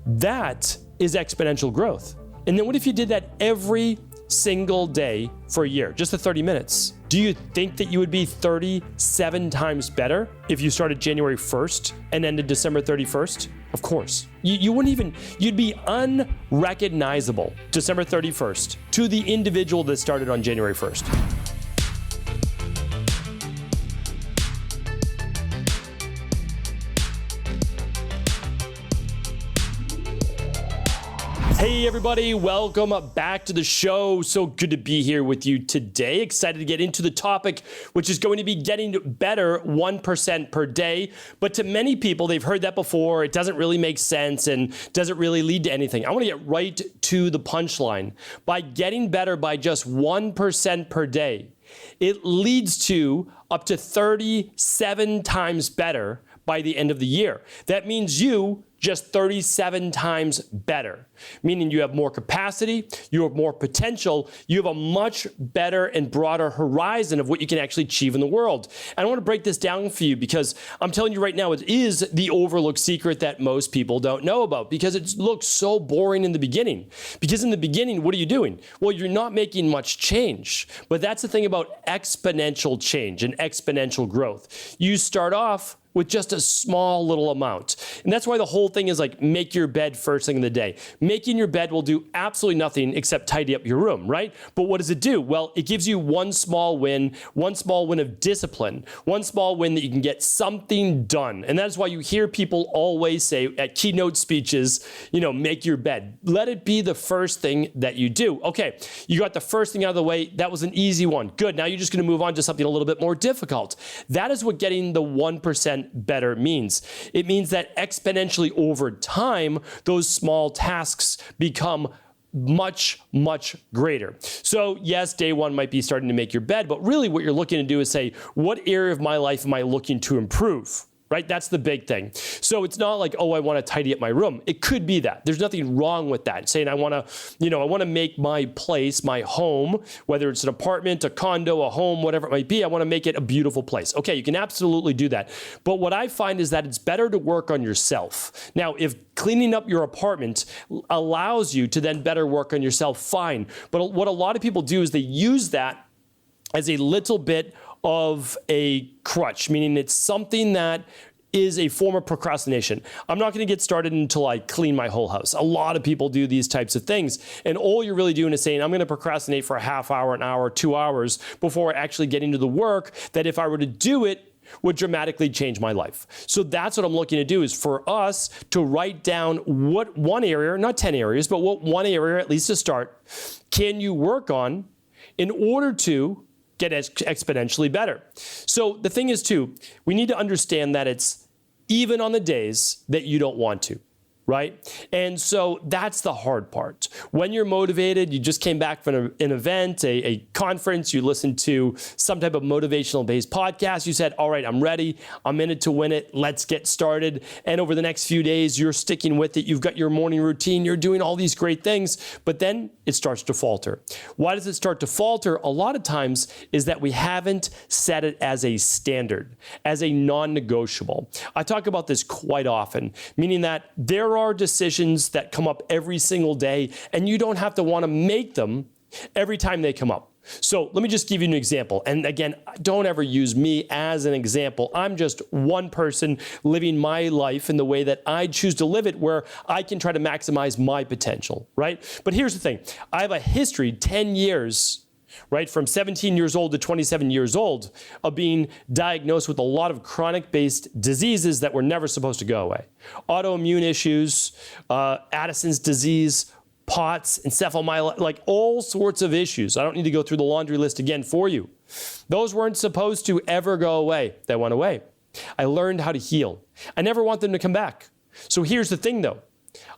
That is exponential growth. And then what if you did that every single day for a year, just the 30 minutes? Do you think that you would be 37 times better if you started January 1st and ended December 31st? Of course. You wouldn't even, you'd be unrecognizable December 31st to the individual that started on January 1st. Hey everybody, welcome back to the show. So good to be here with you today. Excited to get into the topic, which is going to be getting better 1% per day. But to many people, they've heard that before. It doesn't really make sense and doesn't really lead to anything. I want to get right to the punchline. By getting better by just 1% per day, it leads to up to 37 times better by the end of the year. That means you just 37 times better, meaning you have more capacity, you have more potential, you have a much better and broader horizon of what you can actually achieve in the world. And I want to break this down for you because I'm telling you right now, it is the overlooked secret that most people don't know about because it looks so boring in the beginning. Because in the beginning, what are you doing? Well, you're not making much change, but that's the thing about exponential change and exponential growth. You start off with just a small little amount. And that's why the whole thing is like make your bed first thing in the day. Making your bed will do absolutely nothing except tidy up your room, right? But what does it do? Well, it gives you one small win of discipline, one small win that you can get something done. And that is why you hear people always say at keynote speeches, make your bed. Let it be the first thing that you do. Okay, you got the first thing out of the way. That was an easy one. Good, now you're just gonna move on to something a little bit more difficult. That is what getting the 1% better means. It means that exponentially over time, those small tasks become much, much greater. So yes, day one might be starting to make your bed, but really what you're looking to do is say, what area of my life am I looking to improve? Right? That's the big thing. So it's not like, oh, I want to tidy up my room. It could be that. There's nothing wrong with that. Saying I want to make my place, my home, whether it's an apartment, a condo, a home, whatever it might be, I want to make it a beautiful place. Okay, you can absolutely do that. But what I find is that it's better to work on yourself. Now, if cleaning up your apartment allows you to then better work on yourself, fine. But what a lot of people do is they use that as a little bit of a crutch, meaning it's something that is a form of procrastination. I'm not going to get started until I clean my whole house. A lot of people do these types of things. And all you're really doing is saying, I'm going to procrastinate for a half hour, an hour, 2 hours before actually getting to the work that if I were to do it, would dramatically change my life. So that's what I'm looking to do is for us to write down what one area, not 10 areas, but what one area, at least to start, can you work on in order to get exponentially better. So the thing is too, we need to understand that it's even on the days that you don't want to, right? And so that's the hard part. When you're motivated, you just came back from an event, a conference, you listened to some type of motivational based podcast, you said, all right, I'm ready, I'm in it to win it, let's get started. And over the next few days, you're sticking with it, you've got your morning routine, you're doing all these great things, but then it starts to falter. Why does it start to falter? A lot of times is that we haven't set it as a standard, as a non-negotiable. I talk about this quite often, meaning that there are decisions that come up every single day and you don't have to want to make them every time they come up. So let me just give you an example. And again, don't ever use me as an example. I'm just one person living my life in the way that I choose to live it, where I can try to maximize my potential, right? But here's the thing. I have a history, 10 years, right, from 17 years old to 27 years old, of being diagnosed with a lot of chronic-based diseases that were never supposed to go away. Autoimmune issues, Addisons disease, POTS, encephalomyelitis, like all sorts of issues. I don't need to go through the laundry list again for you. Those weren't supposed to ever go away. They went away. I learned how to heal. I never want them to come back. So here's the thing though.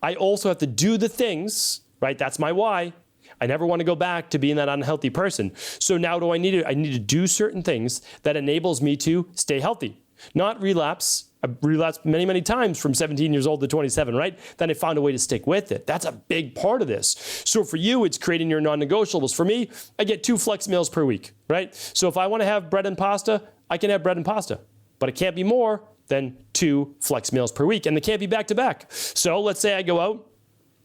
I also have to do the things, right? That's my why. I never want to go back to being that unhealthy person. So now I need to do certain things that enables me to stay healthy, not relapse. I relapsed many, many times from 17 years old to 27, right? Then I found a way to stick with it. That's a big part of this. So for you, it's creating your non-negotiables. For me, I get 2 flex meals per week, right? So if I want to have bread and pasta, I can have bread and pasta, but it can't be more. than 2 flex meals per week, and they can't be back to back. So let's say I go out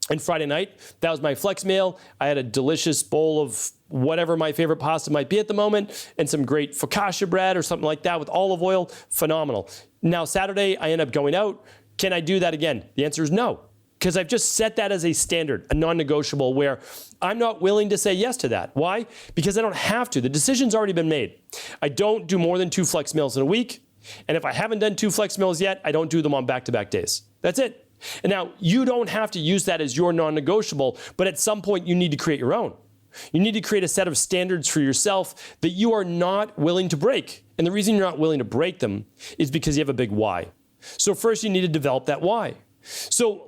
and Friday night, that was my flex meal. I had a delicious bowl of whatever my favorite pasta might be at the moment and some great focaccia bread or something like that with olive oil. Phenomenal. Now Saturday, I end up going out. Can I do that again? The answer is no, because I've just set that as a standard, a non-negotiable, where I'm not willing to say yes to that. Why? Because I don't have to. The decision's already been made. I don't do more than 2 flex meals in a week. And if I haven't done 2 flex meals yet, I don't do them on back-to-back days. That's it. And now you don't have to use that as your non-negotiable, but at some point you need to create your own. You need to create a set of standards for yourself that you are not willing to break. And the reason you're not willing to break them is because you have a big why. So first you need to develop that why. So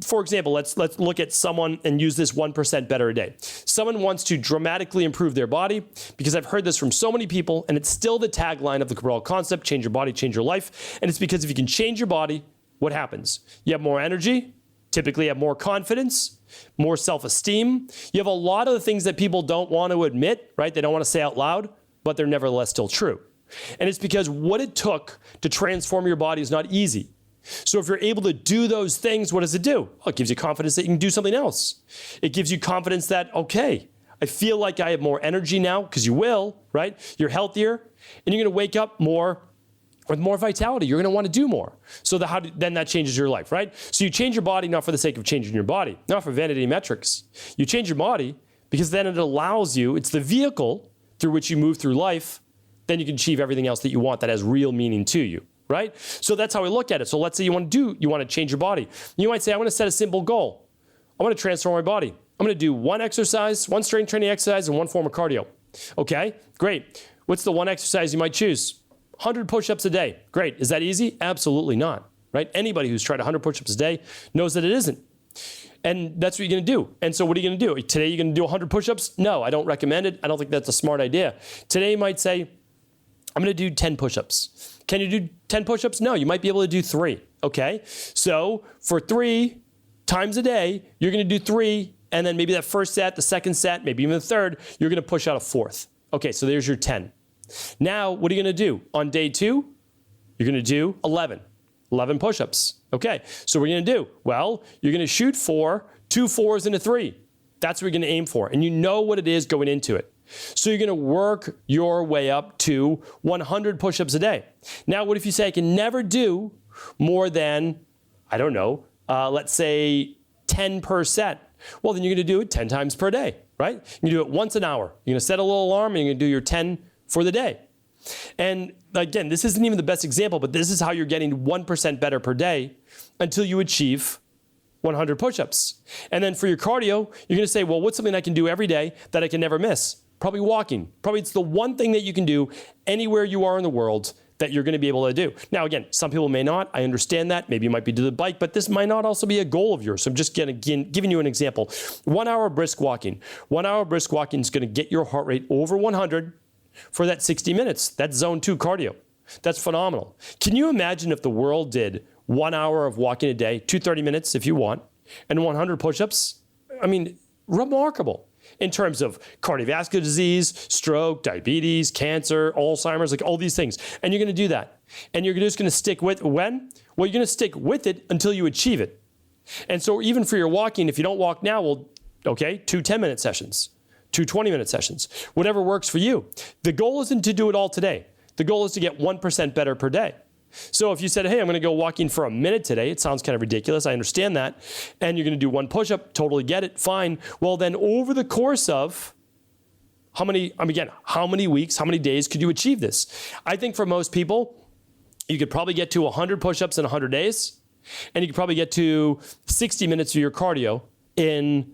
for example, let's look at someone and use this 1% better a day. Someone wants to dramatically improve their body, because I've heard this from so many people, and it's still the tagline of the Cabral concept, change your body, change your life. And it's because if you can change your body, what happens? You have more energy, typically have more confidence, more self-esteem. You have a lot of the things that people don't want to admit, right? They don't want to say out loud, but they're nevertheless still true. And it's because what it took to transform your body is not easy. So if you're able to do those things, what does it do? Well, it gives you confidence that you can do something else. It gives you confidence that, okay, I feel like I have more energy now, because you will, right? You're healthier, and you're going to wake up with more vitality. You're going to want to do more. So then that changes your life, right? So you change your body not for the sake of changing your body, not for vanity metrics. You change your body because then it allows you, it's the vehicle through which you move through life, then you can achieve everything else that you want that has real meaning to you. Right? So that's how we look at it. So let's say you want to change your body. You might say, I want to set a simple goal. I want to transform my body. I'm going to do one strength training exercise, and one form of cardio. Okay, great. What's the one exercise you might choose? 100 push-ups a day. Great. Is that easy? Absolutely not. Right? Anybody who's tried 100 push-ups a day knows that it isn't. And that's what you're going to do. And so what are you going to do? Today you're going to do 100 push-ups? No, I don't recommend it. I don't think that's a smart idea. Today you might say, I'm going to do 10 push-ups. Can you do 10 push-ups? No, you might be able to do 3, okay? So for 3 times a day, you're going to do 3, and then maybe that first set, the second set, maybe even the third, you're going to push out a 4th. Okay, so there's your 10. Now, what are you going to do? On day 2, you're going to do 11 push-ups. Okay, so what are you going to do? Well, you're going to shoot for 2 4s and a 3. That's what you're going to aim for, and you know what it is going into it. So you're going to work your way up to 100 push-ups a day. Now, what if you say I can never do more than, I don't know, let's say 10 per set? Well, then you're going to do it 10 times per day, right? You do it once an hour. You're going to set a little alarm, and you're going to do your 10 for the day. And again, this isn't even the best example, but this is how you're getting 1% better per day until you achieve 100 push-ups. And then for your cardio, you're going to say, well, what's something I can do every day that I can never miss? Probably walking. Probably it's the one thing that you can do anywhere you are in the world that you're going to be able to do. Now, again, some people may not. I understand that. Maybe you might be to the bike, but this might not also be a goal of yours. So I'm just giving you an example. 1 hour brisk walking. 1 hour brisk walking is going to get your heart rate over 100 for that 60 minutes. That's zone 2 cardio. That's phenomenal. Can you imagine if the world did 1 hour of walking a day, 30 minutes if you want, and 100 push-ups? I mean, remarkable. In terms of cardiovascular disease, stroke, diabetes, cancer, Alzheimer's, like all these things. And you're going to do that. And you're just going to stick with when? Well, you're going to stick with it until you achieve it. And so even for your walking, if you don't walk now, well, okay, 2 10-minute sessions, 2 20-minute sessions, whatever works for you. The goal isn't to do it all today. The goal is to get 1% better per day. So if you said, hey, I'm going to go walking for a minute today, it sounds kind of ridiculous. I understand that. And you're going to do 1 push-up, totally get it, fine. Well, then over the course of how many weeks, how many days could you achieve this? I think for most people, you could probably get to 100 push-ups in 100 days, and you could probably get to 60 minutes of your cardio in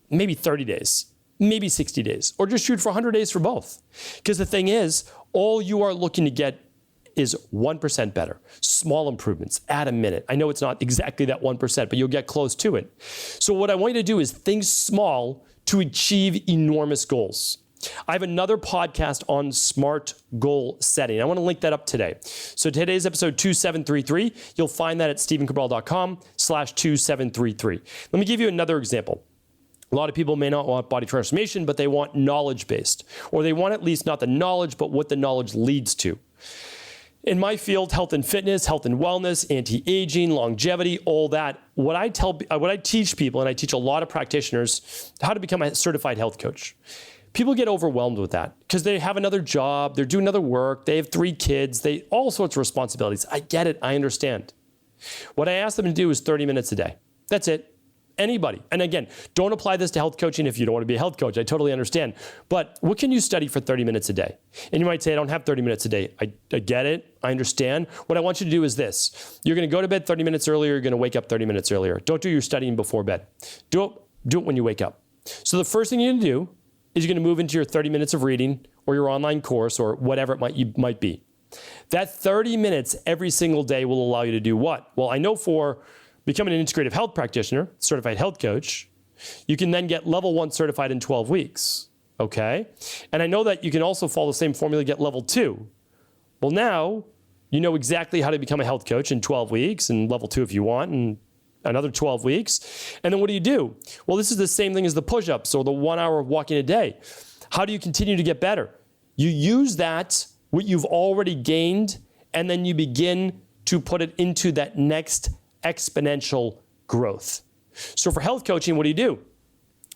maybe 30 days, maybe 60 days, or just shoot for 100 days for both. Because the thing is, all you are looking to get is 1% better. Small improvements, add a minute. I know it's not exactly that 1%, but you'll get close to it. So what I want you to do is think small to achieve enormous goals. I have another podcast on smart goal setting. I want to link that up today. So today's episode 2733, you'll find that at stephencabral.com/2733. Let me give you another example. A lot of people may not want body transformation, but they want knowledge-based, or they want at least not the knowledge, but what the knowledge leads to. In my field, health and fitness, health and wellness, anti-aging, longevity, all that, what I teach people, and I teach a lot of practitioners how to become a certified health coach. People get overwhelmed with that because they have another job, they're doing other work, they have 3 kids, all sorts of responsibilities. I get it, I understand. What I ask them to do is 30 minutes a day. That's it. Anybody. And again, don't apply this to health coaching if you don't want to be a health coach. I totally understand. But what can you study for 30 minutes a day? And you might say, I don't have 30 minutes a day. I get it. I understand. What I want you to do is this. You're going to go to bed 30 minutes earlier. You're going to wake up 30 minutes earlier. Don't do your studying before bed. Do it when you wake up. So the first thing you're going to do is you're going to move into your 30 minutes of reading or your online course or whatever it might be. That 30 minutes every single day will allow you to do what? Well, I know for becoming an integrative health practitioner, certified health coach, you can then get level 1 certified in 12 weeks, okay? And I know that you can also follow the same formula to get level 2. Well, now you know exactly how to become a health coach in 12 weeks and level 2 if you want, and another 12 weeks. And then what do? Well, this is the same thing as the push-ups or the 1 hour of walking a day. How do you continue to get better? You use that, what you've already gained, and then you begin to put it into that next exponential growth. So for health coaching, what do?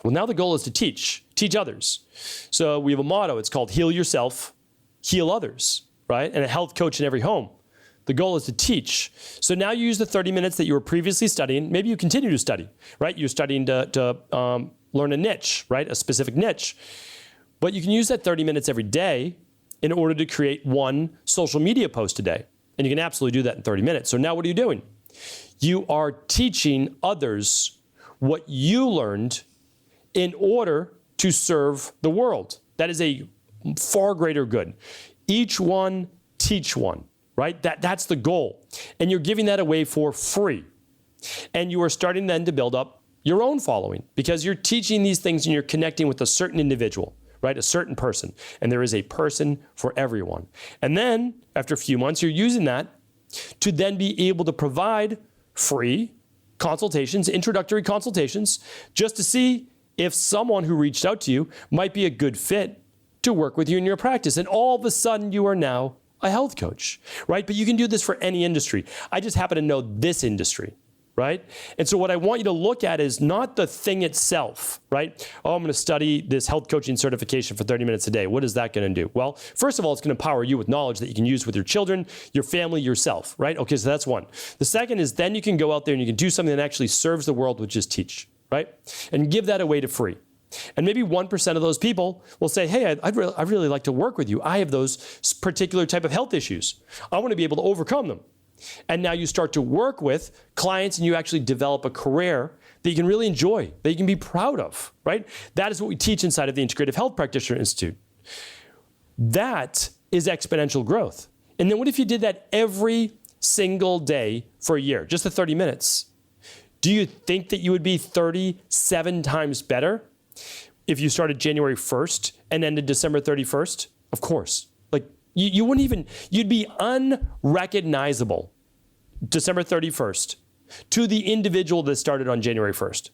Well, now the goal is to teach others. So we have a motto. It's called heal yourself, heal others, right? And a health coach in every home. The goal is to teach. So now you use the 30 minutes that you were previously studying. Maybe you continue to study, right? You're studying to learn a niche, right? A specific niche. But you can use that 30 minutes every day in order to create 1 social media post a day. And you can absolutely do that in 30 minutes. So now what are you doing? You are teaching others what you learned in order to serve the world. That is a far greater good. Each one, teach one, right? That's the goal. And you're giving that away for free. And you are starting then to build up your own following because you're teaching these things and you're connecting with a certain individual, right? A certain person. And there is a person for everyone. And then after a few months, you're using that to then be able to provide free consultations, introductory consultations, just to see if someone who reached out to you might be a good fit to work with you in your practice. And all of a sudden you are now a health coach, right? But you can do this for any industry. I just happen to know this industry, right? And so what I want you to look at is not the thing itself, right? Oh, I'm going to study this health coaching certification for 30 minutes a day. What is that going to do? Well, first of all, it's going to empower you with knowledge that you can use with your children, your family, yourself, right? Okay, so that's one. The second is then you can go out there and you can do something that actually serves the world, which is teach, right? And give that away to free. And maybe 1% of those people will say, hey, I'd really like to work with you. I have those particular type of health issues. I want to be able to overcome them. And now you start to work with clients and you actually develop a career that you can really enjoy, that you can be proud of, right? That is what we teach inside of the Integrative Health Practitioner Institute. That is exponential growth. And then what if you did that every single day for a year, just the 30 minutes? Do you think that you would be 37 times better if you started January 1st and ended December 31st? Of course. Like you wouldn't even, you'd be unrecognizable December 31st to the individual that started on January 1st.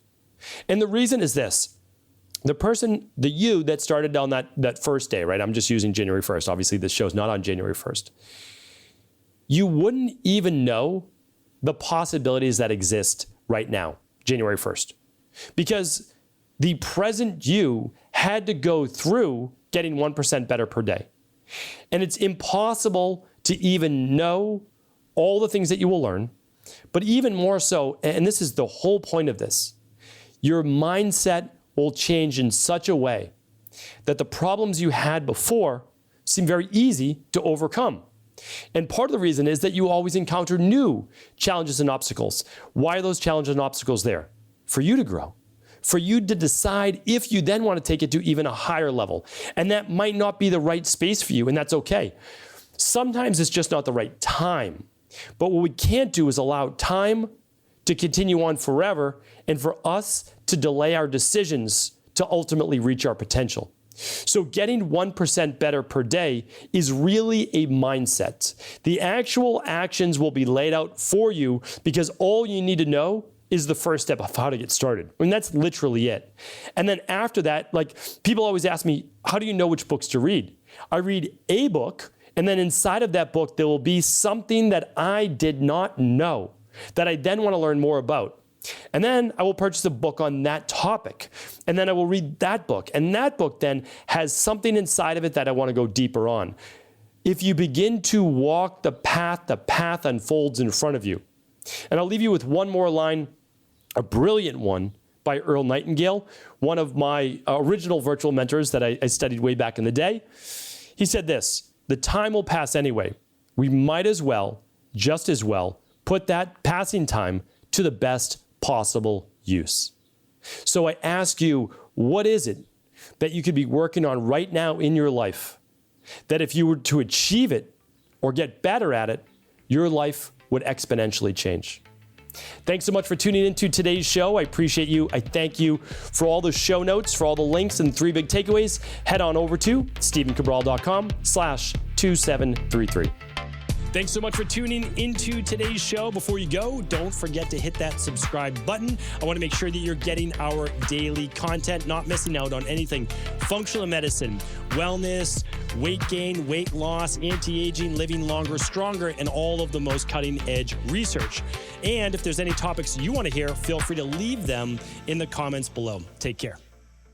And the reason is this. The you that started on that first day, right? I'm just using January 1st. Obviously, this show's not on January 1st. You wouldn't even know the possibilities that exist right now, January 1st. Because the present you had to go through getting 1% better per day. And it's impossible to even know all the things that you will learn, but even more so, and this is the whole point of this, your mindset will change in such a way that the problems you had before seem very easy to overcome. And part of the reason is that you always encounter new challenges and obstacles. Why are those challenges and obstacles there? For you to grow. For you to decide if you then want to take it to even a higher level. And that might not be the right space for you, and that's okay. Sometimes it's just not the right time. But what we can't do is allow time to continue on forever and for us to delay our decisions to ultimately reach our potential. So getting 1% better per day is really a mindset. The actual actions will be laid out for you because all you need to know is the first step of how to get started. I mean, that's literally it. And then after that, like people always ask me, how do you know which books to read? I read a book And then inside of that book, there will be something that I did not know that I then want to learn more about. And then I will purchase a book on that topic. And then I will read that book. And that book then has something inside of it that I want to go deeper on. If you begin to walk the path unfolds in front of you. And I'll leave you with one more line, a brilliant one by Earl Nightingale, one of my original virtual mentors that I studied way back in the day. He said this: the time will pass anyway. We might as well, just as well, put that passing time to the best possible use. So I ask you, what is it that you could be working on right now in your life that if you were to achieve it or get better at it, your life would exponentially change? Thanks so much for tuning into today's show. I appreciate you. I thank you for all the show notes, for all the links and 3 big takeaways. Head on over to StephenCabral.com/2733. Thanks so much for tuning into today's show. Before you go, don't forget to hit that subscribe button. I want to make sure that you're getting our daily content, not missing out on anything functional medicine, wellness, weight gain, weight loss, anti-aging, living longer, stronger, and all of the most cutting-edge research. And if there's any topics you want to hear, feel free to leave them in the comments below. Take care.